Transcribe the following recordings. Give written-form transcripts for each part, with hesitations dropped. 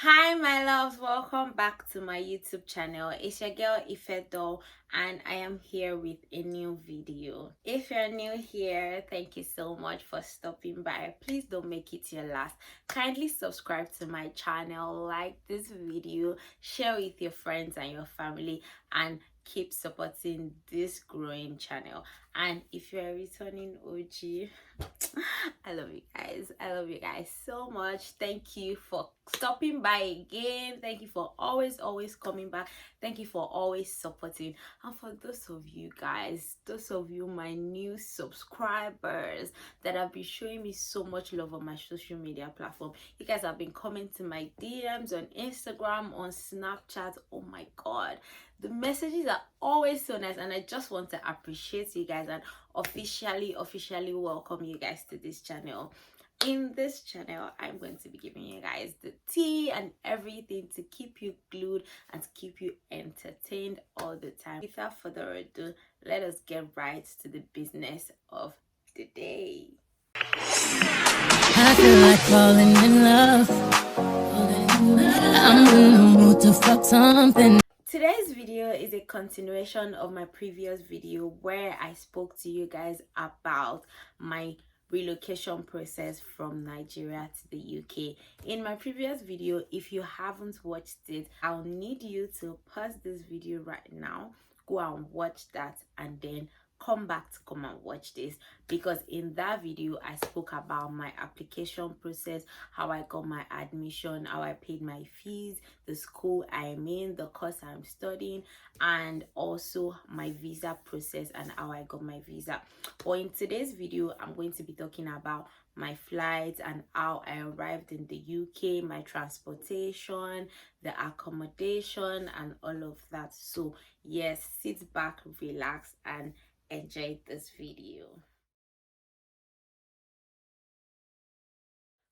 Hi my loves, welcome back to my YouTube channel. It's your girl Ifedo and I am here with a new video. If you're new here, thank you so much for stopping by. Please don't make it your last. Kindly subscribe to my channel, like this video, share with your friends and your family, and keep supporting this growing channel. And if you're a returning OG, I love you guys. I love you guys so much. Thank you for stopping by again. Thank you for always coming back. Thank you for always supporting. And for those of you guys, those of you my new subscribers that have been showing me so much love on my social media platform, you guys have been commenting my DMs on Instagram, on Snapchat. Oh my god, the messages are always so nice, and I just want to appreciate you guys and officially welcome you guys to this channel. In this channel, I'm going to be giving you guys the tea and everything to keep you glued and to keep you entertained all the time. Without further ado, let us get right to the business of the day. I feel like falling in love. I'm in the mood to fuck something. Today's video is a continuation of my previous video where I spoke to you guys about my relocation process from Nigeria to the UK. In my previous video, if you haven't watched it, I'll need you to pause this video right now, go and watch that, and then come back to come and watch this, because in that video I spoke about my application process, how I got my admission, how I paid my fees, the school I'm in, the course I'm studying, and also my visa process and how I got my visa. But in today's video, I'm going to be talking about my flights and how I arrived in the UK, my transportation, the accommodation, and all of that. So yes, sit back, relax, and enjoy this video.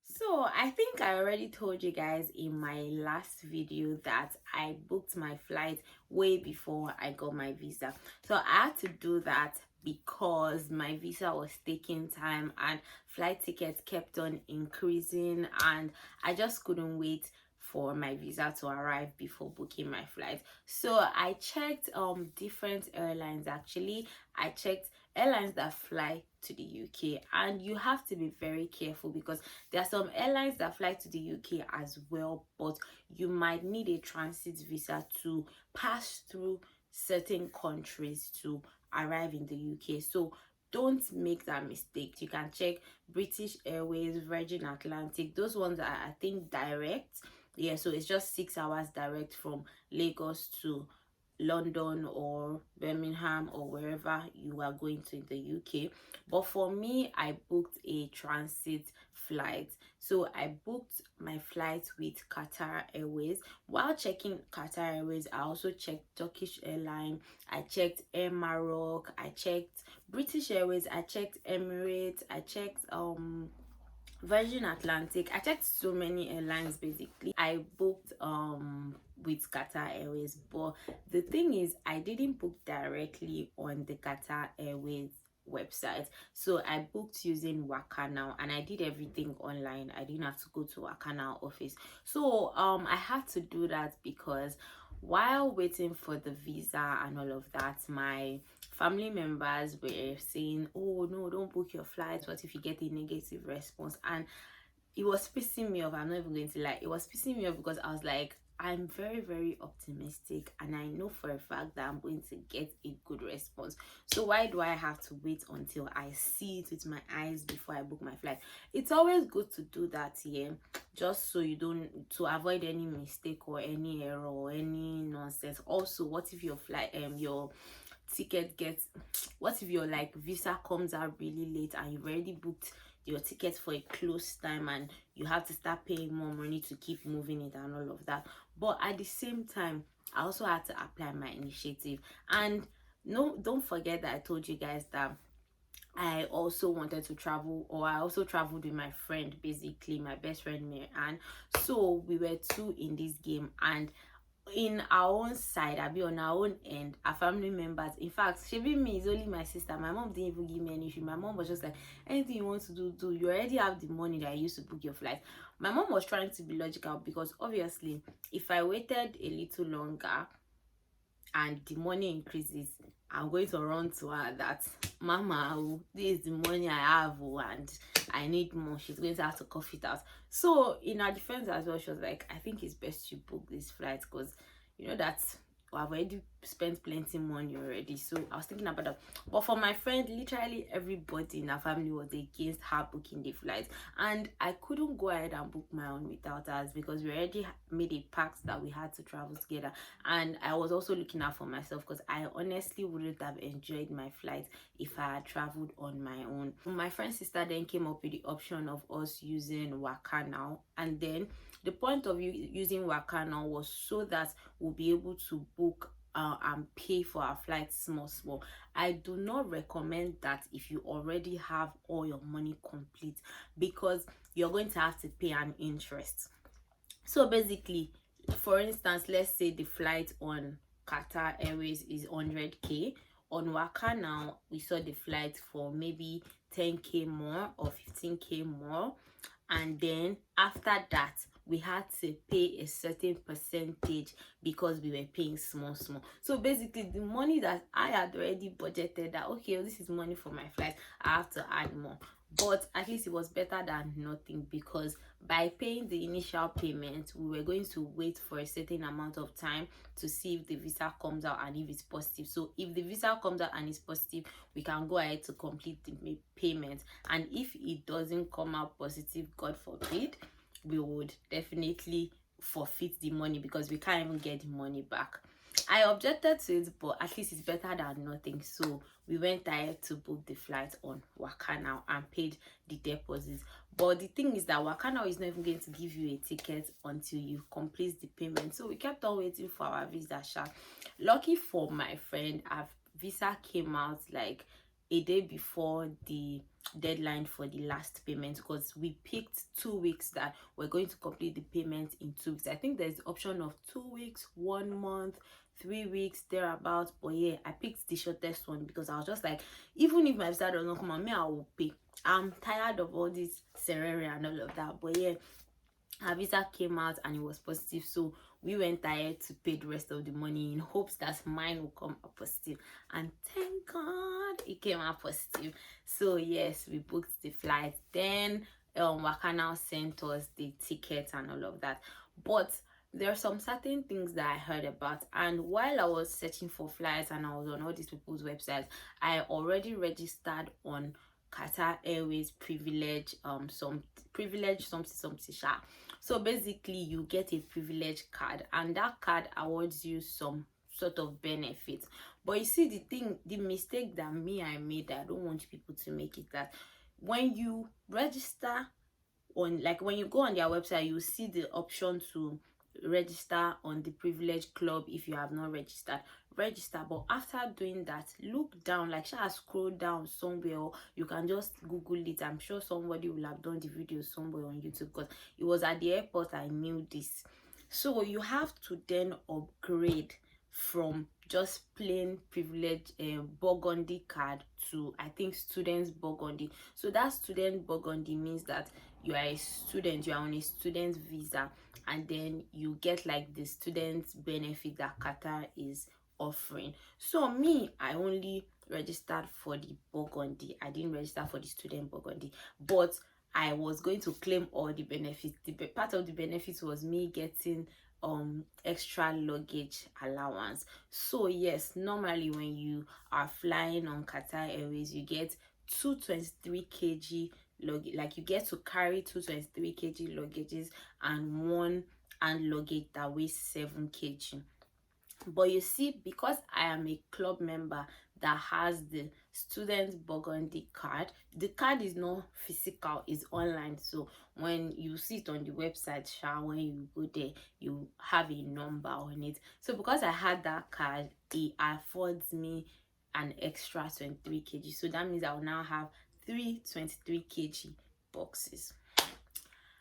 So I think I already told you guys in my last video that I booked my flight way before I got my visa. So I had to do that because my visa was taking time and flight tickets kept on increasing, and I just couldn't wait for my visa to arrive before booking my flight. So I checked different airlines. Actually, I checked airlines that fly to the UK, and you have to be very careful because there are some airlines that fly to the UK as well, but you might need a transit visa to pass through certain countries to arrive in the UK. So don't make that mistake. You can check British Airways, Virgin Atlantic. Those ones are, I think, direct. Yeah, so it's just 6 hours direct from Lagos to London or Birmingham or wherever you are going to in the UK. But for me, I booked a transit flight. So I booked my flight with Qatar Airways. While checking Qatar Airways, I also checked Turkish Airline, I checked Air Maroc, I checked British Airways, I checked Emirates, I checked Virgin Atlantic. I checked so many airlines. Basically I booked with Qatar Airways, but the thing is I didn't book directly on the Qatar Airways website. So I booked using Wakana, and I did everything online. I didn't have to go to Wakana office. So I had to do that because while waiting for the visa and all of that, my family members were saying, oh no, don't book your flights, what if you get a negative response? And it was pissing me off. I'm not even going to lie, it was pissing me off because I was like, I'm very optimistic and I know for a fact that I'm going to get a good response. So why do I have to wait until I see it with my eyes before I book my flight? It's always good to do that here, just so you don't, to avoid any mistake or any error or any nonsense. Also, what if your flight your ticket gets, what if your like visa comes out really late and you've already booked your ticket for a close time and you have to start paying more money to keep moving it and all of that? But at the same time, I also had to apply my initiative. And no, don't forget that I told you guys that I also wanted to travel, or I also traveled with my friend, basically my best friend Mary Ann. So we were two in this game, and in our own side, I be on our own end, our family members. In fact, she be me is only my sister. My mom didn't even give me any issue. My mom was just like, anything you want to do, do. You already have the money that I used to book your flight. My mom was trying to be logical because obviously, if I waited a little longer and the money increases, I'm going to run to her that, Mama, oh, this is the money I have, oh, and I need more. She's going to have to cough it out. So in her defense as well, she was like, I think it's best you book this flight because you know that I've already spent plenty money already. So I was thinking about that. But for my friend, literally everybody in her family was against her booking the flight, and I couldn't go ahead and book my own without us because we already made a pact that we had to travel together. And I was also looking out for myself because I honestly wouldn't have enjoyed my flight if I had traveled on my own. My friend's sister then came up with the option of us using Waka Now, and then the point of using Waka Now was so that we'll be able to book and pay for our flights small. I do not recommend that if you already have all your money complete, because you're going to have to pay an interest. So basically, for instance, let's say the flight on Qatar Airways is 100k. On Waka Now, we saw the flight for maybe 10k more or 15k more, and then after that we had to pay a certain percentage because we were paying small. So basically, the money that I had already budgeted, that okay, this is money for my flight, I have to add more. But at least it was better than nothing, because by paying the initial payment, we were going to wait for a certain amount of time to see if the visa comes out and if it's positive. So if the visa comes out and it's positive, we can go ahead to complete the payment. And if it doesn't come out positive, God forbid, we would definitely forfeit the money because we can't even get the money back. I objected to it, but at least it's better than nothing. So we went ahead to book the flight on Waka Now and paid the deposit. But the thing is that Waka Now is not even going to give you a ticket until you complete the payment. So we kept on waiting for our visa. Lucky for my friend, our visa came out like a day before the deadline for the last payment, because we picked 2 weeks that we're going to complete the payment in 2 weeks. I think there's the option of 2 weeks, 1 month, 3 weeks, thereabouts. But yeah, I picked the shortest one because I was just like, even if my visa does not come out, me, I will pay. I'm tired of all this ceremony and all of that. But yeah, our visa came out and it was positive, so we went ahead to pay the rest of the money in hopes that mine will come out positive, and thank God it came out positive. So yes, we booked the flight. Then Waka Now sent us the ticket and all of that. But there are some certain things that I heard about, and while I was searching for flights and I was on all these people's websites, I already registered on Qatar Airways privilege, something. So basically, you get a privilege card, and that card awards you some sort of benefits. But you see, the mistake that I made, that I don't want people to make, it that when you register on, like when you go on their website, you see the option to register on the privilege club. If you have not register, but after doing that, look down, like scroll down somewhere, or you can just Google it. I'm sure somebody will have done the video somewhere on YouTube, because it was at the airport I knew this. So you have to then upgrade from just plain privilege burgundy card to, I think, students burgundy. So that student burgundy means that you are a student, you are on a student visa, and then you get like the student benefit that Qatar is offering. So me, I only registered for the burgundy. I didn't register for the student burgundy, but I was going to claim all the benefits. The part of the benefits was me getting extra luggage allowance. So yes, normally when you are flying on Qatar Airways, you get 223 kg luggage, like you get to carry 223 kg luggages and one hand luggage that weighs 7 kg. But you see, because I am a club member that has the student burgundy card, the card is not physical, it's online. So when you see it on the website, when you go there, you have a number on it. So because I had that card, it affords me an extra 23 kg. So that means I will now have 3 23 kg boxes.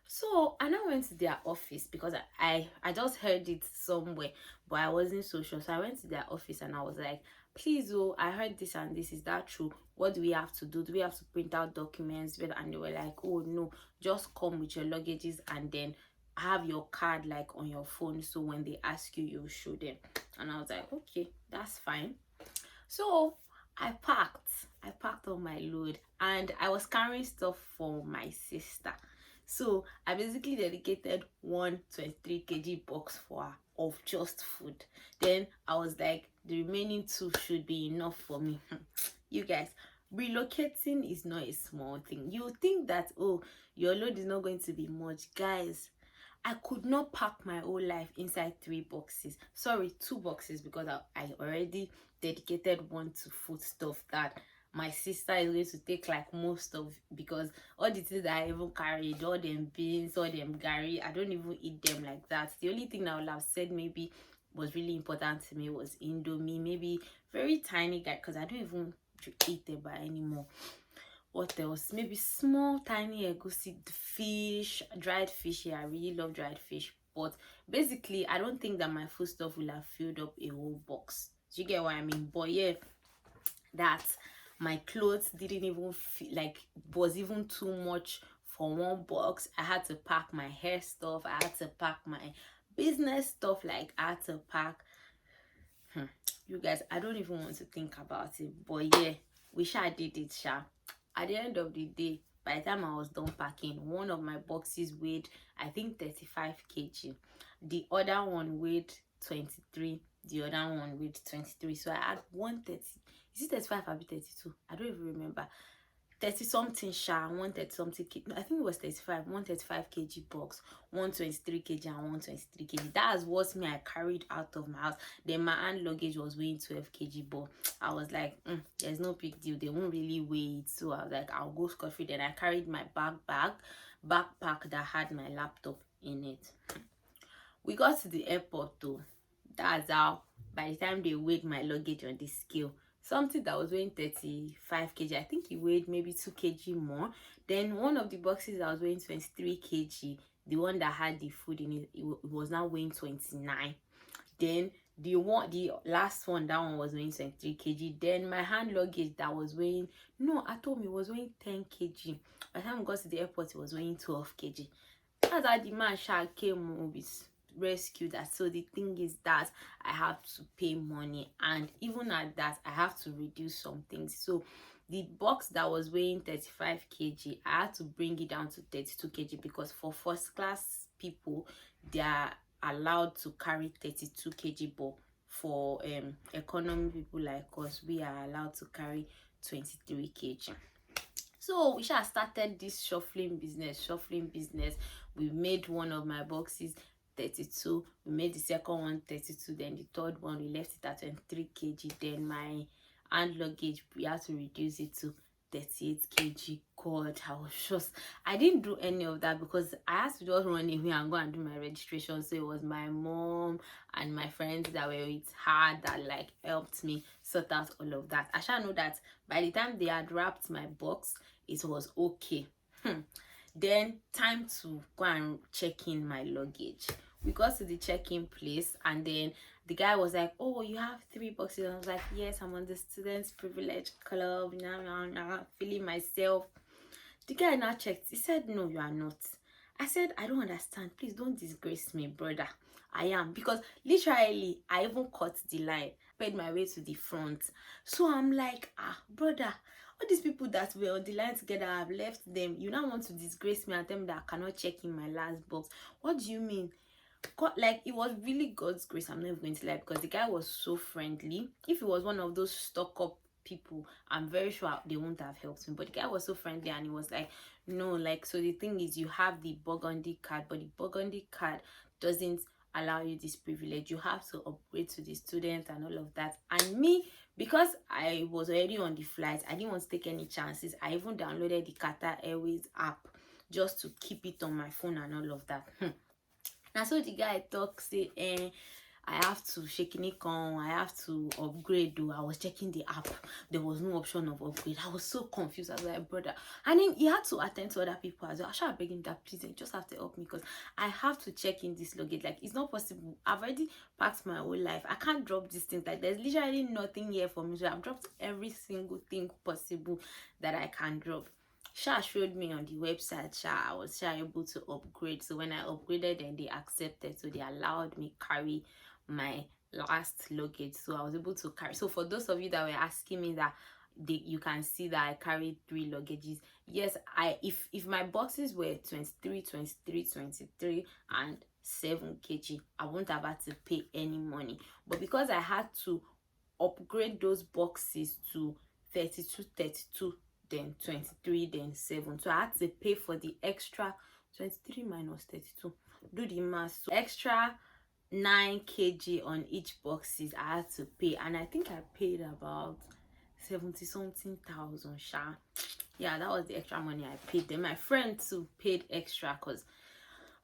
So I now went to their office because I just heard it somewhere, but I wasn't so sure. So I went to their office and I was like, please, oh, I heard this and this. Is that true? What do we have to do? Do we have to print out documents? And they were like, oh no, just come with your luggages and then have your card like on your phone. So when they ask you, you show them. And I was like, okay, that's fine. So I packed all my load and I was carrying stuff for my sister. So I basically dedicated 123 kg box for her of just food. Then I was like, the remaining two should be enough for me. You guys, relocating is not a small thing. You think that, oh, your load is not going to be much. Guys, I could not pack my whole life inside 3 boxes. Sorry, 2 boxes, because I already dedicated one to food stuff that my sister is going to take like most of, because all the things that I even carried, all them beans, all them gari, I don't even eat them like that. The only thing I would have said maybe was really important to me was Indomie, maybe very tiny guy, because I don't even eat them anymore. What else? Maybe small tiny egusi, fish, dried fish. Yeah, I really love dried fish, but basically I don't think that my food stuff will have filled up a whole box. Do you get what I mean? But yeah, that my clothes didn't even feel like, was even too much for one box. I had to pack my hair stuff, I had to pack my business stuff, like I had to pack you guys, I don't even want to think about it. But yeah, we sha did it sha. At the end of the day, by the time I was done packing, one of my boxes weighed, I think, 35 kg. The other one weighed 23. The other one weighed 23. So I had 130. Is it 35 or 32? I don't even remember. 30 something sha, 130 something kg. No, I think it was 35, 135 kg box, 123 kg and 123 kg. That's what me I carried out of my house. Then my hand luggage was weighing 12 kg, but I was like, there's no big deal, they won't really weigh it. So I was like, I'll go scot-free. Then I carried my backpack that had my laptop in it. We got to the airport though. That's how, by the time they weighed my luggage on the scale, something that was weighing 35 kg, I think it weighed maybe 2 kg more. Then one of the boxes that was weighing 23 kg, the one that had the food in it, it was now weighing 29. Then the last one, that one was weighing 23 kg. Then my hand luggage that was weighing, no, I told me it was weighing 10 kg. By the time we got to the airport, it was weighing 12 kg. That's how the man came with rescue that. So the thing is that I have to pay money, and even at that I have to reduce some things. So the box that was weighing 35 kg, I had to bring it down to 32 kg, because for first class people they are allowed to carry 32 kg, but for economy people like us, we are allowed to carry 23 kg. So we shall started this shuffling business. We made one of my boxes 32, we made the second one 32, then the third one we left it at 23 kg. Then my hand luggage, we had to reduce it to 38 kg. God, I didn't do any of that because I had to just run away and go and do my registration. So it was my mom and my friends that were with her that like helped me sort out all of that. I shall know that by the time they had wrapped my box, it was okay. Then time to go and check in my luggage. We got to the check-in place, and then the guy was like, oh, you have 3 boxes. I was like, yes, I'm on the students privilege club, feeling myself. The guy now checked. He said, no, you are not. I said, I don't understand, please don't disgrace me, brother. I am, because literally I even cut the line, made my way to the front. So I'm like, brother, all these people that were on the line together, I've left them. You now want to disgrace me and tell me that I cannot check in my last box? What do you mean? God, like, it was really God's grace, I'm not going to lie, because the guy was so friendly. If he was one of those stuck up people, I'm very sure they won't have helped me. But the guy was so friendly, and he was like, no, like, so the thing is, you have the burgundy card, but the burgundy card doesn't allow you this privilege. You have to upgrade to the student and all of that. And me, because I was already on the flight, I didn't want to take any chances. I even downloaded the Qatar Airways app just to keep it on my phone and all of that. Now so the guy talks, say, I have to shaking it on, I have to upgrade though. I was checking the app, there was no option of upgrade. I was so confused. I was like, brother, and then he had to attend to other people as well. I should beg him that please you just have to help me because I have to check in this luggage. Like, it's not possible. I've already packed my whole life. I can't drop these things. Like, there's literally nothing here for me. So I've dropped every single thing possible that I can drop. Sha showed me on the website. I was able to upgrade. So when I upgraded, then they accepted. So they allowed me carry my last luggage. So I was able to carry. So for those of you that were asking me that you can see that I carried 3 luggages. Yes, if my boxes were 23 and 7 kg, I wouldn't have had to pay any money. But because I had to upgrade those boxes to 32, then 23, then 7, so I had to pay for the extra 23 minus 32. Do the math. So extra 9 kg on each boxes I had to pay, and I think I paid about 70 something thousand. Yeah, that was the extra money I paid. Then my friend too paid extra because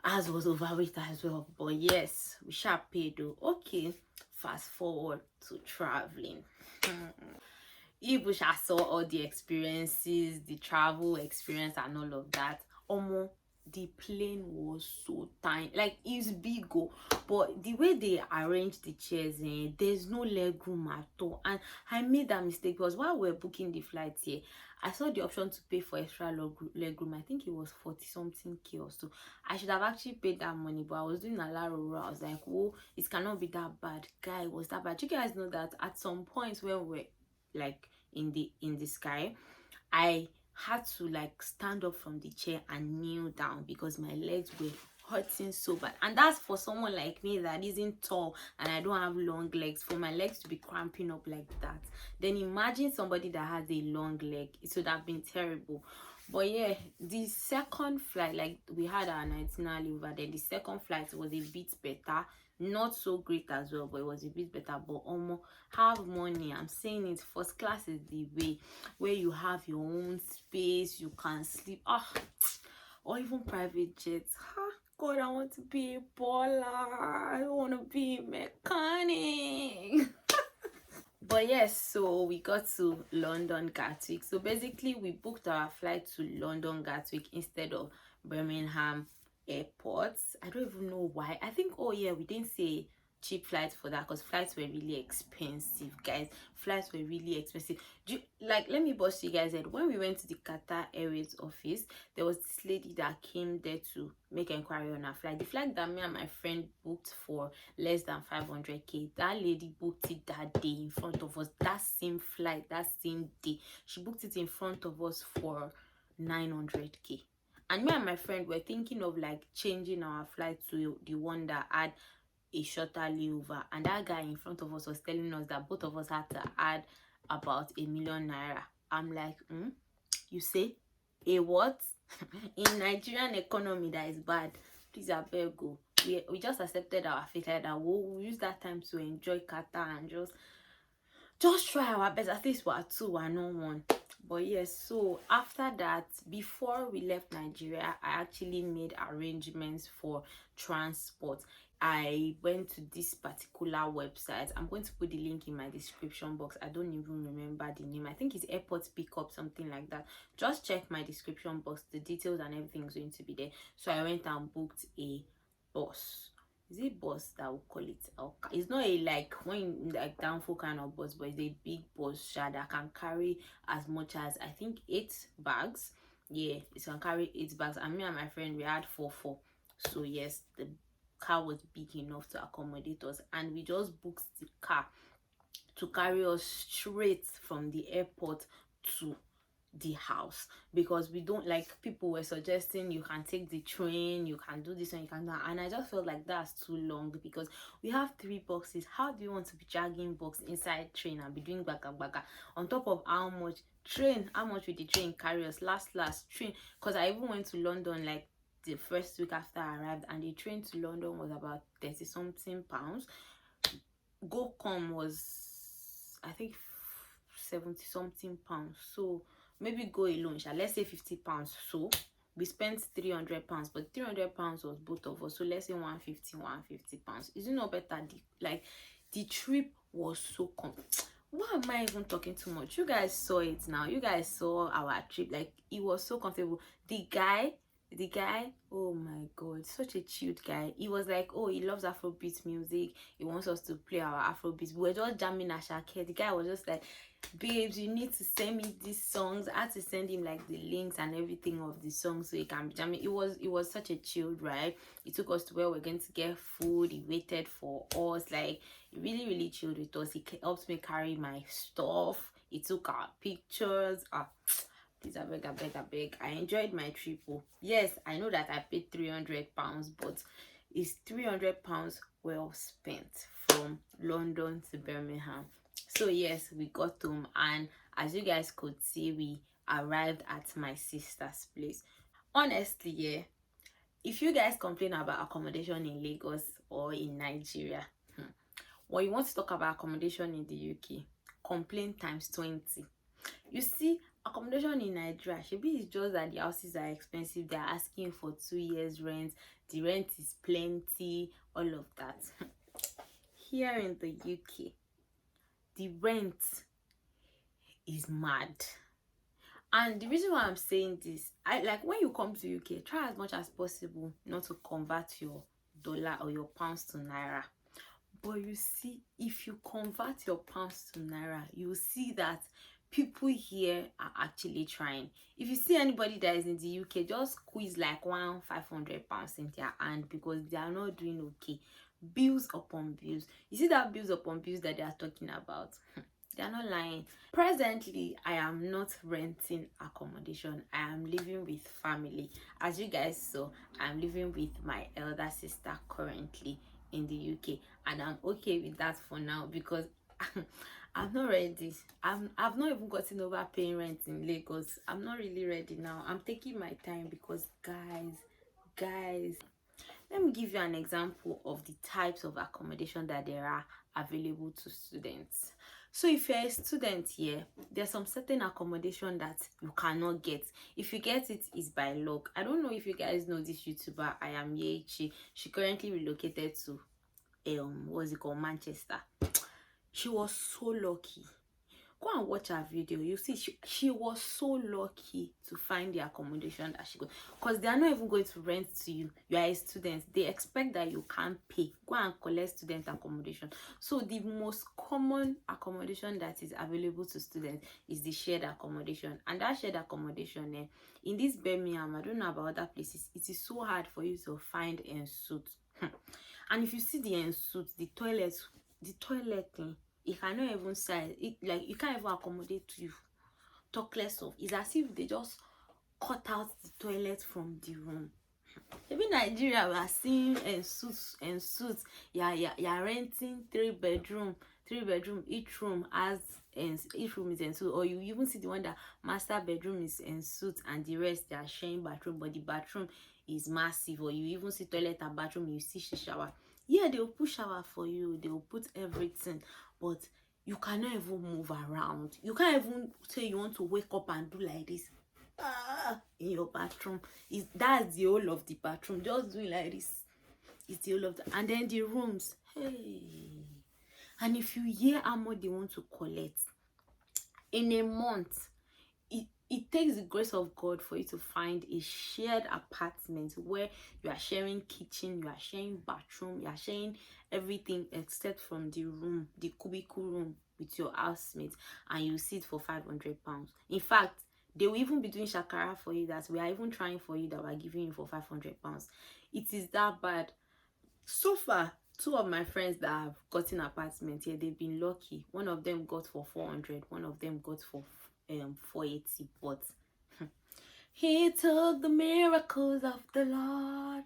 ours was overweight as well. But yes, we paid though. Okay, fast forward to traveling. If shall saw all the experiences, the travel experience and all of that, the plane was so tiny. Like, it's big, but the way they arranged the chairs, there's no leg room at all. And I made that mistake because while we were booking the flights here, I saw the option to pay for extra leg room. I think it was 40 something K or so. I should have actually paid that money, but I was doing a lot of roll. I was like, oh, it cannot be that bad. Guy, it was that bad. You guys know that at some point when we're like in the sky, I had to like stand up from the chair and kneel down because my legs were hurting so bad. And that's for someone like me that isn't tall and I don't have long legs. For my legs to be cramping up like that, then imagine somebody that has a long leg. It would have been terrible. But yeah, the second flight, like, we had our itinerary over there. The second flight was a bit better, not so great as well, but it was a bit better. But have money. I'm saying it, first class is the way, where you have your own space, you can sleep, or even private jets. God, I want to be a baller. I don't want to be a mechanic. But yes, so we got to London Gatwick. So basically we booked our flight to London Gatwick instead of Birmingham Airport. I don't even know why. I think, oh yeah, we didn't say cheap flights for that because flights were really expensive, guys. Flights were really expensive. Let me bust you guys head. When we went to the Qatar Airways office, there was this lady that came there to make inquiry on our flight. The flight that me and my friend booked for less than 500K, that lady booked it that day in front of us. That same flight, that same day, she booked it in front of us for 900K. And me and my friend were thinking of like changing our flight to the one that had a shorter layover, and that guy in front of us was telling us that both of us had to add about 1 million naira. I'm like, you say a what? In Nigerian economy that is bad, please abeg go. We just accepted our fate like that. We'll use that time to enjoy Qatar and just try our best. At least we're 2, we're not 1. But yes, so after that, before we left Nigeria, I actually made arrangements for transport. I went to this particular website. I'm going to put the link in my description box. I don't even remember the name. I think it's Airport Pickup, something like that. Just check my description box. The details and everything is going to be there. So I went and booked a bus. Is it bus that we call it? It's not a like when like downfall kind of bus, but it's a big bus that can carry as much as I think 8 bags. Yeah, it can carry 8 bags. And me and my friend, we had 4. So yes, the car was big enough to accommodate us, and we just booked the car to carry us straight from the airport to the house, because we don't like, people were suggesting you can take the train, you can do this and you can do that, and I just felt like that's too long because we have 3 boxes. How do you want to be dragging box inside train and be doing baga on top of how much will the train carry us? Last train, because I even went to London like the first week after I arrived, and the train to London was about 30 something pounds. Come was I think 70 something pounds. So maybe go alone, let's say 50 pounds. So we spent 300 pounds, but 300 pounds was both of us, so let's say 150 pounds. Is it not better? The trip was so why am I even talking too much? You guys saw it now. You guys saw our trip. Like, it was so comfortable. The guy, oh my god, such a chilled guy. He was like, oh, he loves Afrobeat music, he wants us to play our Afrobeat. We were just jamming Ashake. The guy was just like, babes, you need to send me these songs. I had to send him like the links and everything of the songs so he can be jamming. It was such a chilled ride. He took us to where we're going to get food. He waited for us. Like, he really chilled with us. He helped me carry my stuff. He took our pictures. Please, I beg. I enjoyed my trip. Oh, yes, I know that I paid 300 pounds, but it's 300 pounds well spent from London to Birmingham. So yes, we got home, and as you guys could see, we arrived at my sister's place. Honestly, yeah, if you guys complain about accommodation in Lagos or in Nigeria, when you want to talk about accommodation in the UK, complain times 20. You see, accommodation in Nigeria, shebi is just that the houses are expensive. They're asking for 2 years rent. The rent is plenty, all of that. Here in the UK, the rent is mad. And the reason why I'm saying this, I like, when you come to UK, try as much as possible not to convert your dollar or your pounds to naira. But you see, if you convert your pounds to naira, you see that people here are actually trying. If you see anybody that is in the UK, just squeeze like 500 pounds in their hand, because they are not doing okay. Bills upon bills. You see that bills upon bills that they are talking about? They are not lying. Presently, I am not renting accommodation. I am living with family. As you guys saw, I'm living with my elder sister currently in the UK, and I'm okay with that for now, because I'm not ready. I've not even gotten over paying rent in Lagos. I'm not really ready now. I'm taking my time, because guys, let me give you an example of the types of accommodation that there are available to students. So if you're a student here, there's some certain accommodation that you cannot get. If you get it, it's by luck. I don't know if you guys know this YouTuber, I Am Yechi. She currently relocated to what's it called, Manchester. She was so lucky. Go and watch her video. You see, she was so lucky to find the accommodation that she got, because they are not even going to rent to you. You are a student. They expect that you can't pay. Go and collect student accommodation. So the most common accommodation that is available to students is the shared accommodation. And that shared accommodation, in this Birmingham, I don't know about other places, it is so hard for you to find en suite. And if you see the en suite, the toilet, you cannot even size it, like, you can't even accommodate you. Talk less of, it's as if they just cut out the toilet from the room. Maybe Nigeria, we are seeing en suits. You're renting 3 bedroom, each room is en suite, or you even see the one that master bedroom is en suite and the rest they are sharing bathroom, but the bathroom is massive. Or you even see toilet and bathroom, you see shower. Yeah, they will put shower for you, they will put everything, but you cannot even move around. You can't even say you want to wake up and do like this in your bathroom. That's the whole of the bathroom. Just doing like this. It's the whole of the, and then the rooms. Hey. And if you hear how much they want to collect in a month, it takes the grace of God for you to find a shared apartment where you are sharing kitchen, you are sharing bathroom, you are sharing everything except from the room, the cubicle room with your housemate, and you sit for 500 pounds. In fact, they will even be doing shakara for you, that we are even trying for you, that we are giving you for 500 pounds. It is that bad. So far, 2 of my friends that have gotten apartment here, they've been lucky. One of them got for 400, one of them got for 480, but he took the miracles of the Lord.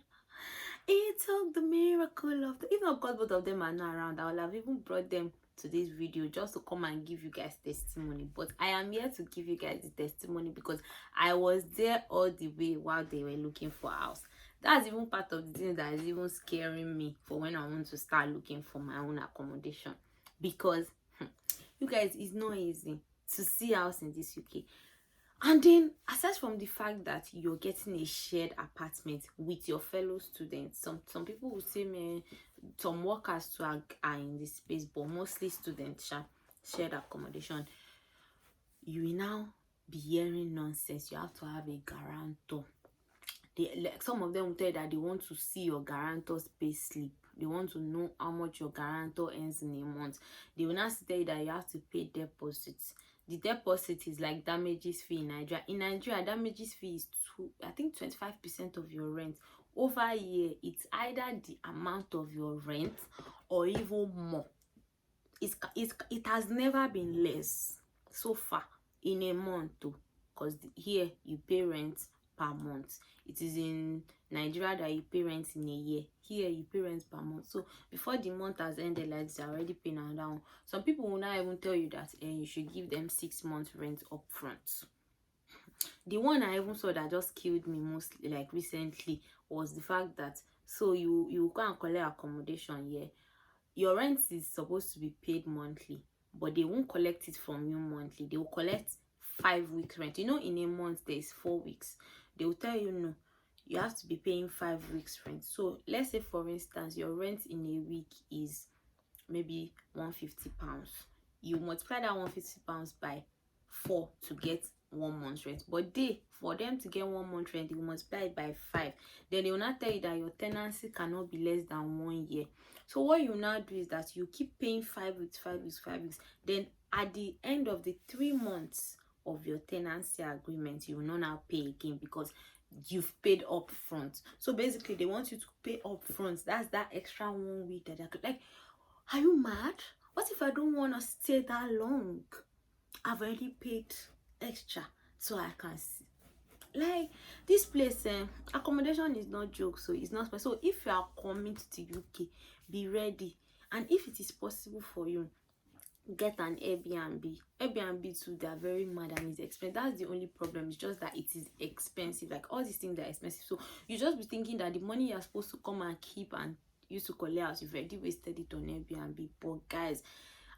He took the miracle of the, if not God, both of them are not around, I would have even brought them to this video just to come and give you guys testimony. But I am here to give you guys the testimony because I was there all the way while they were looking for a house. That's even part of the thing that is even scaring me for when I want to start looking for my own accommodation, because you guys, it's not easy to see house in this UK. And then, aside from the fact that you're getting a shared apartment with your fellow students, some people will say, man, some workers too are in this space, but mostly students shared accommodation. You will now be hearing nonsense. You have to have a guarantor. Like some of them will tell you that they want to see your guarantor's pay slip. They want to know how much your guarantor earns in a month. They will not tell you that you have to pay deposits. The deposit is like damages fee in Nigeria. In Nigeria, damages fee is I think 25% of your rent. Over a year, it's either the amount of your rent or even more. It has never been less so far in a month though, because here you pay rent per month. It is in Nigeria that you pay rent in a year. Here you pay rent per month. So before the month has ended, like this, already paying another one. Some people will not even tell you that you should give them 6 months rent up front. The one I even saw that just killed me mostly, like recently, was the fact that so you go and collect accommodation here. Your rent is supposed to be paid monthly, but they won't collect it from you monthly. They will collect 5 weeks rent. You know, in a month there's 4 weeks. They will tell you, no, you have to be paying 5 weeks rent. So let's say, for instance, your rent in a week is maybe £150. You multiply that £150 by 4 to get 1 month's rent. But for them to get 1 month rent, you multiply it by 5. Then they will not tell you that your tenancy cannot be less than 1 year. So what you now do is that you keep paying 5 weeks, 5 weeks, 5 weeks. Then at the end of the 3 months of your tenancy agreement, you will not now pay again because you've paid up front. So basically, they want you to pay up front. That's that extra 1 week that I could, like, are you mad? What if I don't want to stay that long? I've already paid extra so I can see. Like, this place, accommodation is not joke, so it's not special. So if you are coming to the UK, be ready. And if it is possible for you, get an Airbnb too. They are very mad and it's expensive. That's the only problem. It's just that it is expensive. Like, all these things are expensive. So you just be thinking that the money you're supposed to come and keep and use to collect house, you've already wasted it on Airbnb. But guys,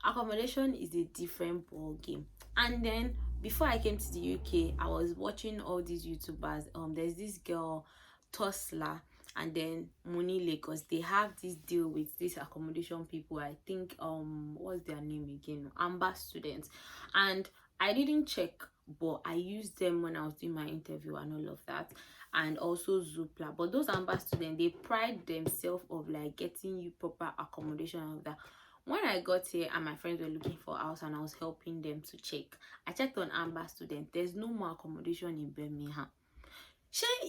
accommodation is a different ball game. And then before I came to the UK, I was watching all these YouTubers. There's this girl Tosla and then Moni Lagos. They have this deal with these accommodation people. I think what's their name again? Amber Students. And I didn't check, but I used them when I was doing my interview and all of that, and also Zoopla. But those Amber Students, they pride themselves of like getting you proper accommodation and all that. When I got here and my friends were looking for a house and I was helping them to check, I checked on Amber Student. There's no more accommodation in Birmingham.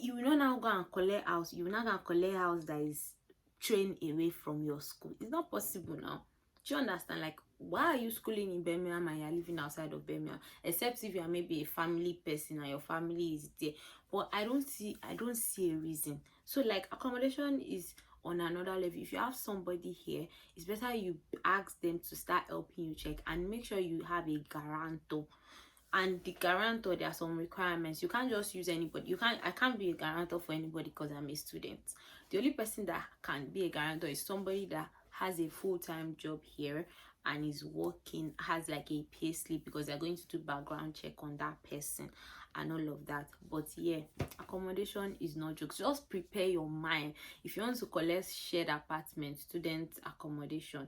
You will not now go and collect house. You will not go and collect house that is train away from your school. It's not possible now. Do you understand? Like, why are you schooling in Birmingham and you're living outside of Birmingham? Except if you are maybe a family person and your family is there. But I don't see a reason. So like, accommodation is on another level. If you have somebody here, it's better you ask them to start helping you check and make sure you have a guarantor. And the guarantor, there are some requirements. You can't just use anybody. I can't be a guarantor for anybody because I'm a student. The only person that can be a guarantor is somebody that has a full-time job here and is working, has like a pay slip, because they're going to do background check on that person and all of that. But yeah, accommodation is not jokes. Just prepare your mind. If you want to collect shared apartment, student accommodation,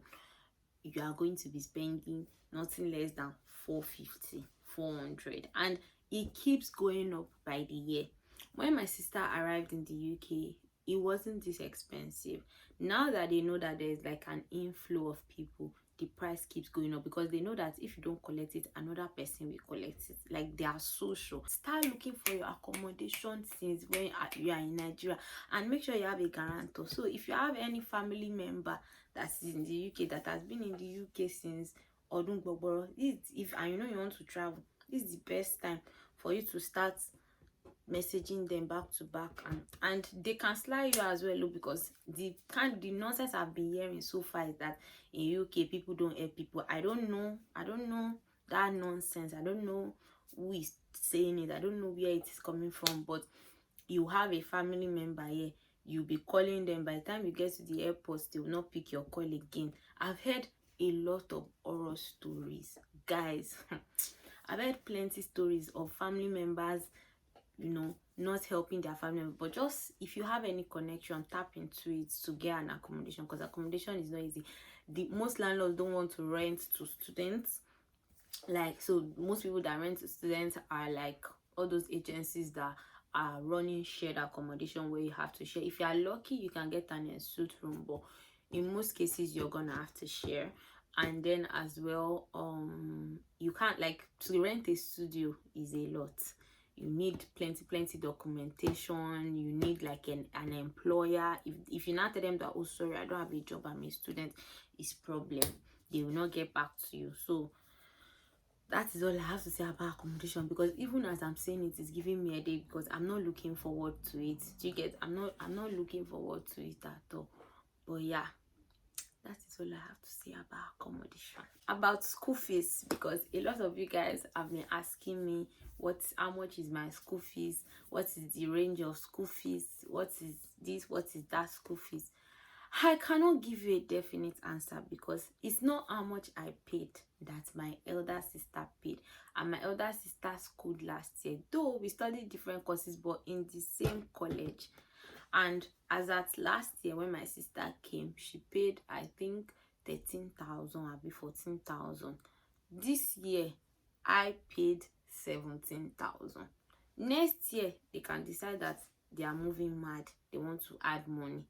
you are going to be spending nothing less than 450, 400, and it keeps going up by the year. When my sister arrived in the UK, it wasn't this expensive. Now that they know that there's like an inflow of people, the price keeps going up because they know that if you don't collect it, another person will collect it. Like, they are so sure. Start looking for your accommodation since when you are in Nigeria, and make sure you have a guarantor. So if you have any family member that's in the UK, that has been in the UK since Odun Gbogboro, and you know you want to travel, this is the best time for you to start messaging them back to back, and they can slide you as well, because the nonsense I've been hearing so far is that in UK people don't help people. I don't know that nonsense. I don't know who is saying it. I don't know where it is coming from. But you have a family member here, you'll be calling them. By the time you get to the airport, they will not pick your call again. I've heard a lot of horror stories, guys. I've heard plenty stories of family members, you know, not helping their family member. But just if you have any connection, tap into it to get an accommodation, because accommodation is not easy. The most landlords don't want to rent to students. Like, so most people that rent to students are like all those agencies that are running shared accommodation, where you have to share. If you are lucky, you can get an ensuite room, but in most cases you're gonna have to share. And then as well, you can't, like, to rent a studio is a lot. You need plenty documentation. You need like an employer. If you not tell them that, oh sorry, I don't have a job, I'm a student, it's problem, they will not get back to you. So that is all I have to say about accommodation, because even as I'm saying it, it's giving me a day, because I'm not looking forward to it. Do you get? I'm not looking forward to it at all. But yeah, that is all I have to say about accommodation. About school fees, because a lot of you guys have been asking me how much is my school fees, what is the range of school fees, what is this, what is that school fees. I cannot give you a definite answer, because it's not how much I paid that my elder sister paid. And my elder sister schooled last year, though we studied different courses, but in the same college. And as at last year, when my sister came, she paid, I think, 13,000 or 14,000. This year I paid 17,000. Next year they can decide that they are moving mad, they want to add money.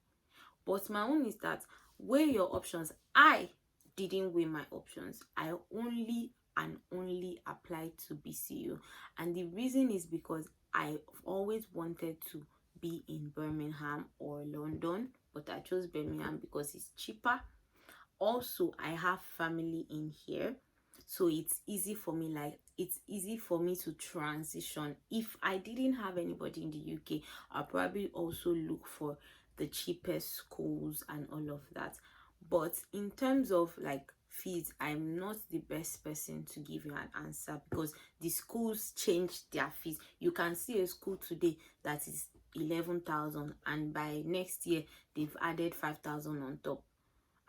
But my own is that, weigh your options. I didn't weigh my options. I only applied to BCU. And the reason is because I've always wanted to be in Birmingham or London, but I chose Birmingham because it's cheaper. Also, I have family in here, so it's easy for me. Like, it's easy for me to transition. If I didn't have anybody in the UK, I'll probably also look for the cheapest schools and all of that. But in terms of like fees, I'm not the best person to give you an answer, because the schools change their fees. You can see a school today that is 11,000, and by next year they've added 5,000 on top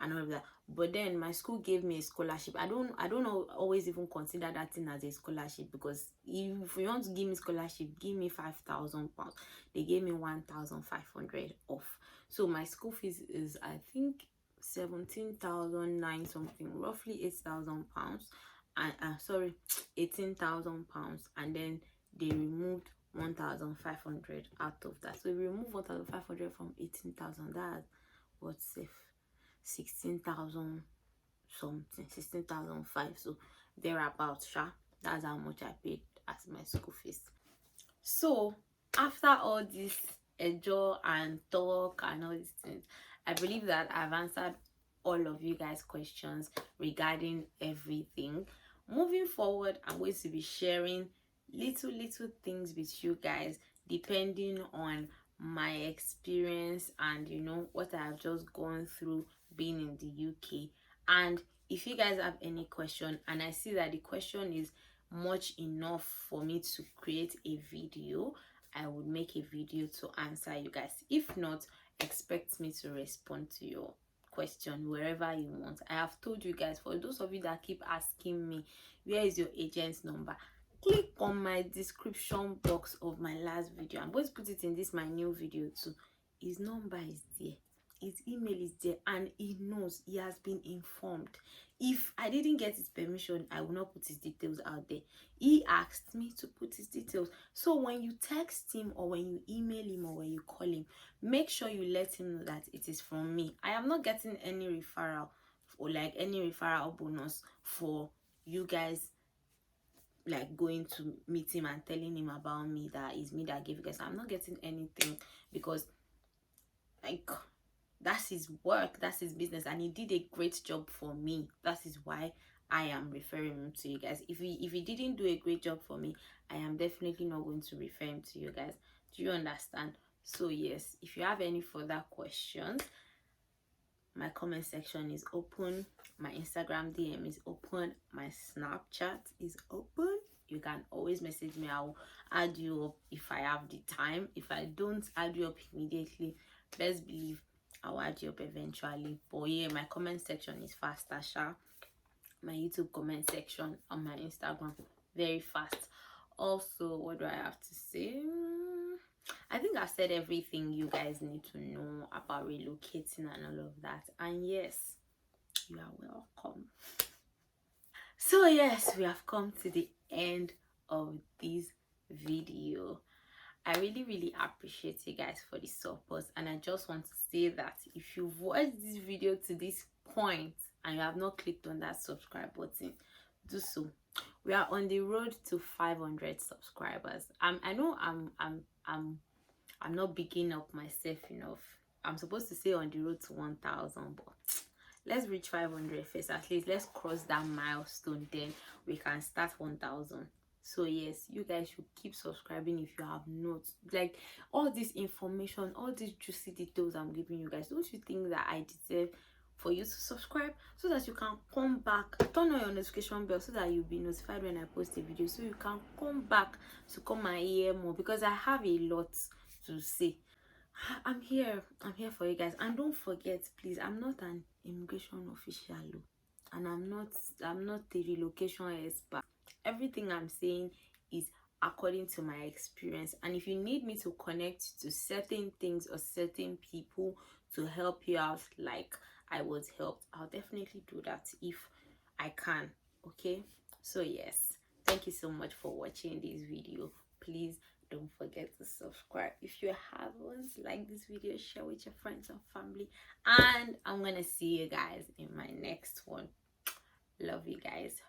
and all of that. But then my school gave me a scholarship. I don't know, always even consider that thing as a scholarship, because if you want to give me scholarship, give me 5,000 pounds. They gave me 1,500 off. So my school fees is, I think, 17,009 something, roughly 8,000 pounds, and sorry, 18,000 pounds. And then they removed 1,500 out of that. So we remove 1,500 from 18,000. That's what's safe, 16,000 something, 16,005. So thereabouts, that's how much I paid as my school fees. So after all this enjoy and talk and all these things, I believe that I've answered all of you guys' questions regarding everything. Moving forward, I'm going to be sharing little things with you guys, depending on my experience and, you know, what I have just gone through being in the UK. And if you guys have any question, and I see that the question is much enough for me to create a video, I would make a video to answer you guys. If not, expect me to respond to your question wherever you want. I have told you guys, for those of you that keep asking me where is your agent's number, click on my description box of my last video. I'm going to put it in this my new video too. His number is there, his email is there, and he knows, he has been informed. If I didn't get his permission, I will not put his details out there. He asked me to put his details. So when you text him, or when you email him, or when you call him, make sure you let him know that it is from me. I am not getting any referral, or like any referral bonus for you guys like going to meet him and telling him about me, that is me that gave you guys. I'm not getting anything, because like, that's his work, that's his business, and he did a great job for me. That is why I am referring him to you guys. If he didn't do a great job for me, I am definitely not going to refer him to you guys. Do you understand? So yes, if you have any further questions, my comment section is open, my Instagram DM is open, my Snapchat is open. You can always message me. I'll add you up if I have the time. If I don't add you up immediately, best believe I'll add you up eventually. But yeah, my comment section is faster, my YouTube comment section on my Instagram, very fast. Also, what do I have to say? I think I've said everything you guys need to know about relocating and all of that. And yes, you are welcome. So yes, we have come to the end of this video. I really appreciate you guys for the support, and I just want to say that if you've watched this video to this point and you have not clicked on that subscribe button, do so. We are on the road to 500 subscribers. I know I'm not bigging up myself enough. I'm supposed to say on the road to 1,000, but let's reach 500 first. At least let's cross that milestone, then we can start 1,000. So yes, you guys should keep subscribing if you have not. Like, all this information, all these juicy details I'm giving you guys, don't you think that I deserve for you to subscribe, so that you can come back, turn on your notification bell so that you'll be notified when I post a video, so you can come back to come and hear more, because I have a lot to say. I'm here for you guys. And don't forget, please, I'm not an immigration official, and I'm not a relocation expert. Everything I'm saying is according to my experience, and if you need me to connect to certain things or certain people to help you out like I was helped, I'll definitely do that if I can. Okay, so yes, thank you so much for watching this video. Please don't forget to subscribe if you haven't. Like this video, share with your friends and family, and I'm gonna see you guys in my next one. Love you guys.